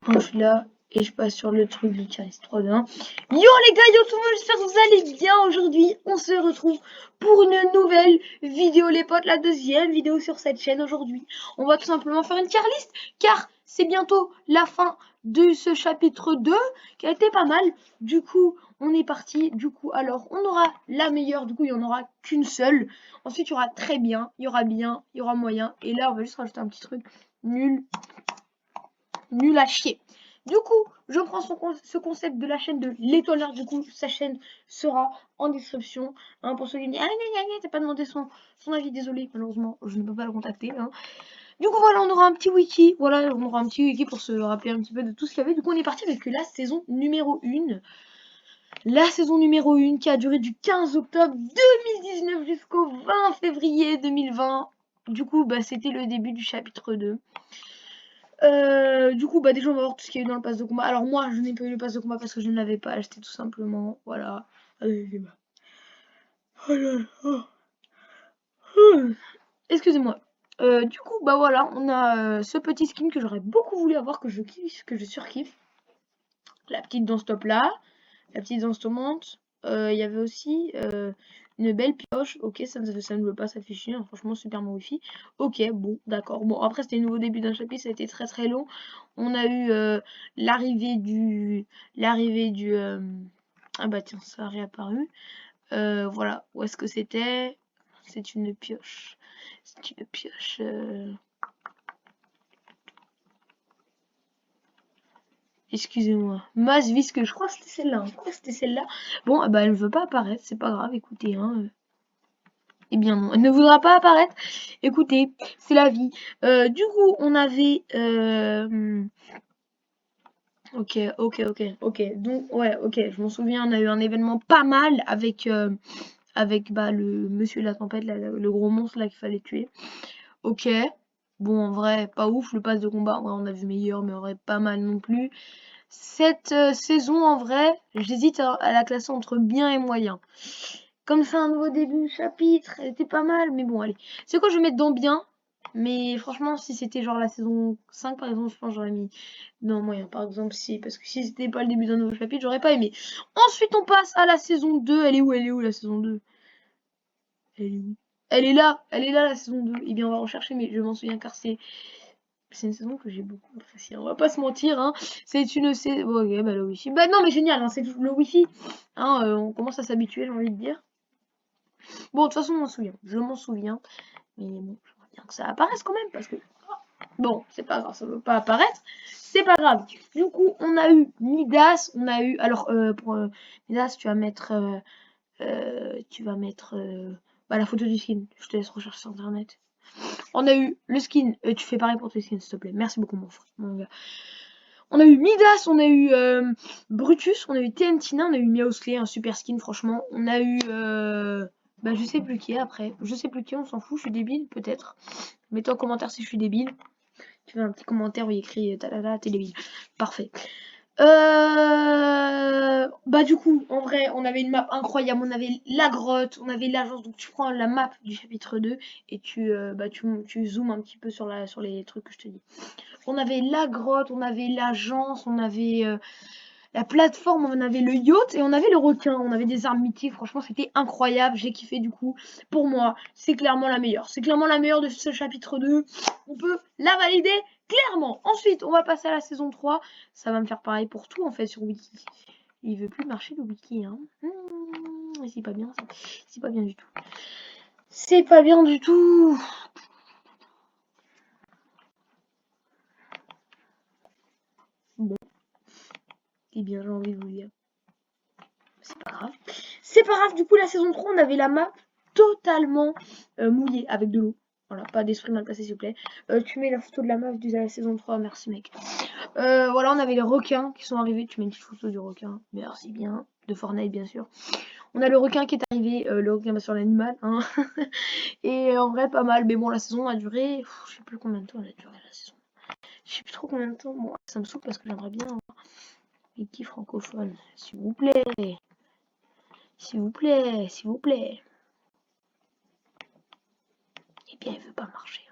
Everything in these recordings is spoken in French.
je suis là et je passe sur le truc du Tiris 3 2 1. Yo les gars, yo tout le monde, j'espère que vous allez bien aujourd'hui. On se retrouve pour une nouvelle vidéo les potes, la deuxième vidéo sur cette chaîne aujourd'hui. On va tout simplement faire une tier list car c'est bientôt la fin de ce chapitre 2 qui a été pas mal. Du coup, on est parti. Du coup, alors on aura la meilleure, du coup il n'y en aura qu'une seule. Ensuite, il y aura très bien, il y aura bien, il y aura moyen. Et là, on va juste rajouter un petit truc nul à chier. Du coup, je prends ce concept de la chaîne de l'étonneur. Du coup, sa chaîne sera en description. Hein, pour ceux qui me disent t'as pas demandé son avis, désolé, malheureusement, je ne peux pas le contacter. Hein. Du coup, voilà, on aura un petit wiki. Voilà, on aura un petit wiki pour se rappeler un petit peu de tout ce qu'il y avait. Du coup, on est parti avec la saison numéro 1. La saison numéro 1 qui a duré du 15 octobre 2019 jusqu'au 20 février 2020. Du coup, bah, c'était le début du chapitre 2. Du coup, bah déjà on va voir tout ce qu'il y a eu dans le pass de combat. Alors moi, je n'ai pas eu le pass de combat parce que je ne l'avais pas acheté tout simplement. Voilà. Allez, excusez-moi. Du coup, bah voilà, on a ce petit skin que j'aurais beaucoup voulu avoir, que je kiffe, que je surkiffe. La petite danse top là, la petite danse tombante. Il y avait aussi une belle pioche. Ok, ça ne veut pas s'afficher. Hein. Franchement, super mon wifi. Ok, bon, d'accord. Bon, après, c'était le nouveau début d'un chapitre. Ça a été très très long. On a eu l'arrivée du. Ah bah tiens, ça a réapparu. Voilà. Où est-ce que c'était? C'est une pioche. C'est une pioche. Excusez-moi. Masse visque, je crois que c'était celle-là. Je crois que c'était celle-là. Bon, bah elle ne veut pas apparaître. C'est pas grave, écoutez. Hein. Eh bien non, elle ne voudra pas apparaître. Écoutez, c'est la vie. Du coup, on avait... Ok. Donc, ouais, ok, je m'en souviens, on a eu un événement pas mal avec, avec bah, le monsieur de la tempête, là, le gros monstre là qu'il fallait tuer. Ok. Bon, en vrai, pas ouf, le pass de combat, en vrai, on a vu meilleur, mais en vrai, pas mal non plus. Cette saison, en vrai, j'hésite à la classer entre bien et moyen. Comme c'est un nouveau début de chapitre, elle était pas mal, mais bon, allez. C'est quoi, je vais mettre dans bien. Mais franchement, si c'était genre la saison 5, par exemple, je pense que j'aurais mis dans moyen. Par exemple, si, parce que si c'était pas le début d'un nouveau chapitre, j'aurais pas aimé. Ensuite, on passe à la saison 2. Elle est où la saison 2? Elle est où? Elle est là la saison 2. Eh bien, on va rechercher, mais je m'en souviens car c'est une saison que j'ai beaucoup appréciée. On va pas se mentir, hein. C'est une saison. Bon, ok, bah le wifi. Bah non, mais génial, hein, c'est le wifi. Hein, on commence à s'habituer, j'ai envie de dire. Bon, de toute façon, je m'en souviens. Mais bon, j'aimerais bien que ça apparaisse quand même, parce que... Bon, c'est pas grave, ça veut pas apparaître. C'est pas grave. Du coup, on a eu Midas, on a eu... Alors, pour Midas, tu vas mettre... bah, la photo du skin. Je te laisse rechercher sur internet. On a eu le skin. Tu fais pareil pour tes skins, s'il te plaît. Merci beaucoup, mon gars. On a eu Midas, on a eu Brutus, on a eu TNTina, on a eu Meowsclay, un super skin, franchement. On a eu... bah, je sais plus qui après. Je sais plus qui, on s'en fout, je suis débile, peut-être. Mets-toi en commentaire si je suis débile. Tu fais un petit commentaire où il écrit talala, t'es débile. Parfait. Bah du coup, en vrai, on avait une map incroyable. On avait la grotte, on avait l'agence. Donc tu prends la map du chapitre 2 et tu zoomes un petit peu sur les trucs que je te dis. On avait la grotte, on avait l'agence, on avait la plateforme, on avait le yacht et on avait le requin. On avait des armes mythiques. Franchement, c'était incroyable. J'ai kiffé du coup. Pour moi, c'est clairement la meilleure. C'est clairement la meilleure de ce chapitre 2. On peut la valider clairement. Ensuite, on va passer à la saison 3. Ça va me faire pareil pour tout en fait sur Wiki. Il veut plus marcher le Wiki. Hein. C'est pas bien ça. C'est pas bien du tout. C'est pas bien du tout. Bon. Eh bien, j'ai envie de vous dire. C'est pas grave. C'est pas grave, du coup, la saison 3, on avait la map totalement mouillée avec de l'eau. Voilà, pas d'esprit mal placé, s'il vous plaît. Tu mets la photo de la map de la saison 3, merci mec. Voilà, on avait les requins qui sont arrivés. Tu mets une petite photo du requin, merci bien. De Fortnite, bien sûr. On a le requin qui est arrivé, le requin sur l'animal. Hein. Et en vrai, pas mal. Mais bon, la saison a duré. Je sais plus combien de temps elle a duré la saison. Je sais plus trop combien de temps. Bon, ça me saoule parce que j'aimerais bien avoir les petits francophones, s'il vous plaît. S'il vous plaît, s'il vous plaît. Eh bien, il veut pas marcher.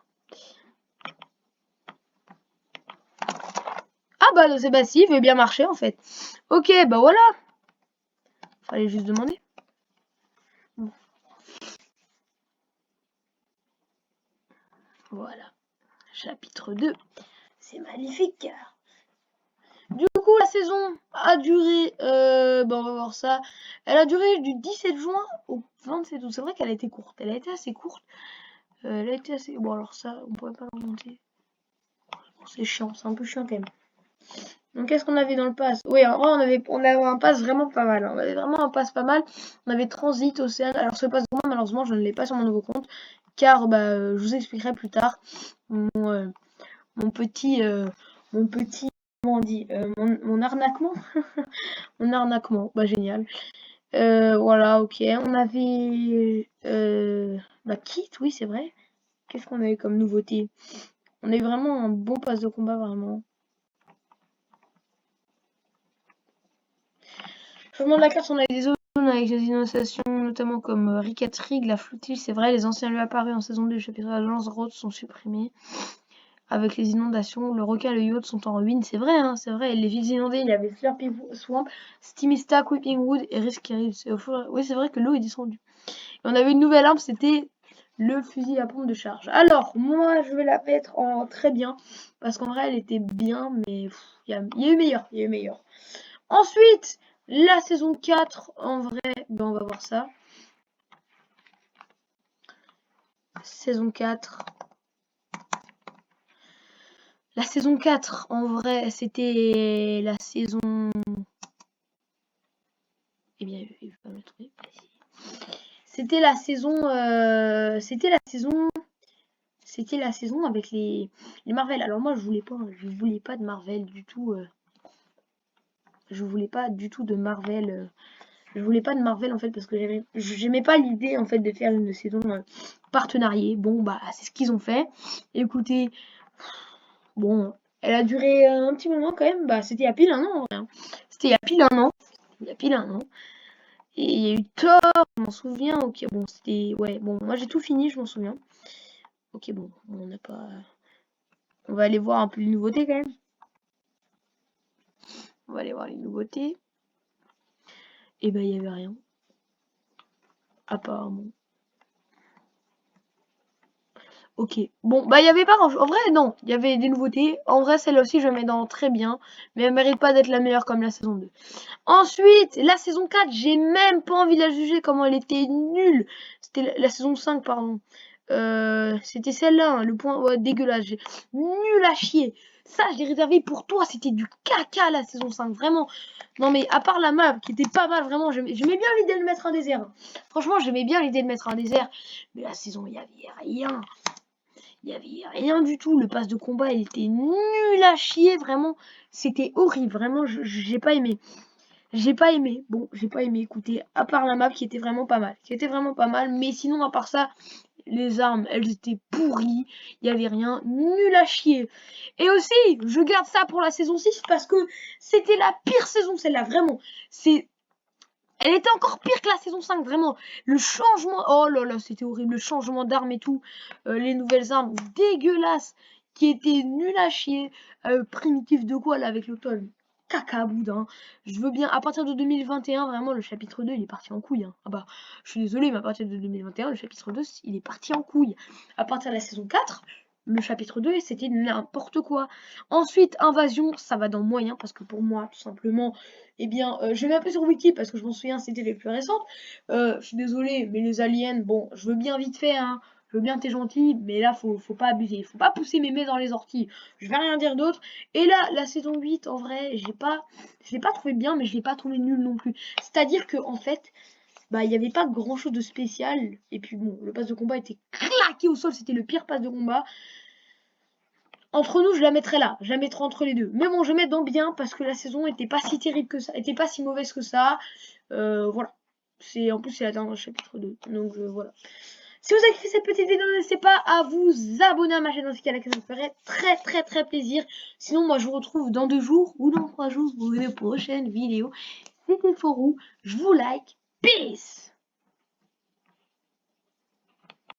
Ah bah c'est passif, il veut bien marcher en fait. Ok, bah voilà. Fallait juste demander. Bon. Voilà. Chapitre 2. C'est magnifique. Du coup, la saison a duré, bah on va voir ça. Elle a duré du 17 juin au 27 août. C'est vrai qu'elle a été courte. Elle a été assez courte. Elle a été assez... Bon, alors ça, on pourrait pas le remonter. Bon, c'est chiant, c'est un peu chiant quand même. Donc, qu'est-ce qu'on avait dans le pass? Oui, en vrai, on avait un pass vraiment pas mal. On avait vraiment un pass pas mal. On avait Transit, Océane. Alors, ce pass, malheureusement, je ne l'ai pas sur mon nouveau compte. Car, bah, je vous expliquerai plus tard. Mon petit... Comment on dit mon arnaquement. Mon arnaquement. Bah, génial. Voilà, ok. On avait... bah, Kit, oui, c'est vrai. Qu'est-ce qu'on avait comme nouveauté? On a eu vraiment un bon pass de combat, vraiment. Changement de la carte, on a des zones avec des innovations, notamment comme Ricket Rig, la flottille, c'est vrai, les anciens lieux apparus en saison 2 du chapitre de la Lance Road sont supprimés. Avec les inondations, le requin et le yacht sont en ruine, c'est vrai, hein, c'est vrai. Les villes inondées, il y avait Slurpy Swamp, Steamy Stack, Whipping Wood et Risky Ridge. Oui, c'est vrai que l'eau est descendue. Et on avait une nouvelle arme, c'était le fusil à pompe de charge. Alors, moi, je vais la mettre en très bien, parce qu'en vrai, elle était bien, mais il y a eu meilleur, il y a eu meilleur. Ensuite, la saison 4, en vrai, ben on va voir ça. Saison 4. La saison 4, en vrai, c'était la saison... Eh bien, il va pas me le trouver. C'était la saison... C'était la saison avec les Marvel. Alors moi, je voulais pas de Marvel du tout. Je voulais pas du tout de Marvel. Je voulais pas de Marvel en fait parce que j'aimais pas l'idée en fait de faire une saison partenariée. Bon bah c'est ce qu'ils ont fait. Écoutez, bon, elle a duré un petit moment quand même. Bah c'était il y a pile un an. Hein. C'était il y a pile un an. Il y a pile un an. Et il y a eu Thor, je m'en souviens. Ok bon c'était ouais bon moi j'ai tout fini, je m'en souviens. Ok bon on n'a pas. On va aller voir un peu les nouveautés quand même. On va aller voir les nouveautés. Et bah il y avait rien. Apparemment. Ok. Bon, bah, il y avait pas grand-chose. En vrai, non. Il y avait des nouveautés. En vrai, celle-là aussi, je la mets dans très bien. Mais elle mérite pas d'être la meilleure comme la saison 2. Ensuite, la saison 4, j'ai même pas envie de la juger comment elle était nulle. C'était la saison 5, pardon. C'était celle-là, hein, le point ouais, dégueulasse. Nul à chier. Ça, je l'ai réservé pour toi. C'était du caca, la saison 5. Vraiment. Non, mais à part la map, qui était pas mal, vraiment, j'aimais bien l'idée de mettre un désert. Hein. Franchement, j'aimais bien l'idée de mettre un désert. Mais la saison, il y avait rien. Il y avait rien du tout. Le pass de combat, il était nul à chier, vraiment. C'était horrible, vraiment, j'ai pas aimé. J'ai pas aimé. Bon, j'ai pas aimé, écoutez, à part la map qui était vraiment pas mal. Qui était vraiment pas mal, mais sinon, à part ça, les armes, elles étaient pourries. Il y avait rien, nul à chier. Et aussi, je garde ça pour la saison 6 parce que c'était la pire saison, celle-là, vraiment. Elle était encore pire que la saison 5, vraiment. Le changement, oh là là, c'était horrible. Le changement d'armes et tout. Les nouvelles armes dégueulasses qui étaient nulles à chier. Primitif de quoi là avec l'automne? Caca boudin. Je veux bien, à partir de 2021, vraiment, le chapitre 2, il est parti en couille. Hein. Ah bah, je suis désolée, mais à partir de 2021, le chapitre 2, il est parti en couille. À partir de la saison 4, le chapitre 2, c'était n'importe quoi. Ensuite, Invasion, ça va dans moyen, parce que pour moi, tout simplement, eh bien, je vais un peu sur Wiki, parce que je m'en souviens, c'était les plus récentes. Je suis désolée, mais les aliens, bon, je veux bien vite fait, hein. Je veux bien, t'es gentil, mais là, faut pas abuser. Faut pas pousser mes mains dans les orties. Je vais rien dire d'autre. Et là, la saison 8, en vrai, je l'ai pas trouvé bien, mais je l'ai pas trouvé nul non plus. C'est-à-dire que, en fait, bah, il n'y avait pas grand chose de spécial. Et puis bon, le pass de combat était claqué au sol, c'était le pire pass de combat. Entre nous, je la mettrais là. Je la mettrais entre les deux. Mais bon, je mets dans bien parce que la saison était pas si terrible que ça, était pas si mauvaise que ça. Voilà. En plus c'est la dernière chapitre 2. Donc voilà. Si vous avez kiffé cette petite vidéo, n'hésitez pas à vous abonner à ma chaîne ainsi qu'à la ça me ferait très très très plaisir. Sinon, moi je vous retrouve dans 2 jours ou dans 3 jours pour une prochaine vidéo. C'était Forou. Je vous like. Peace.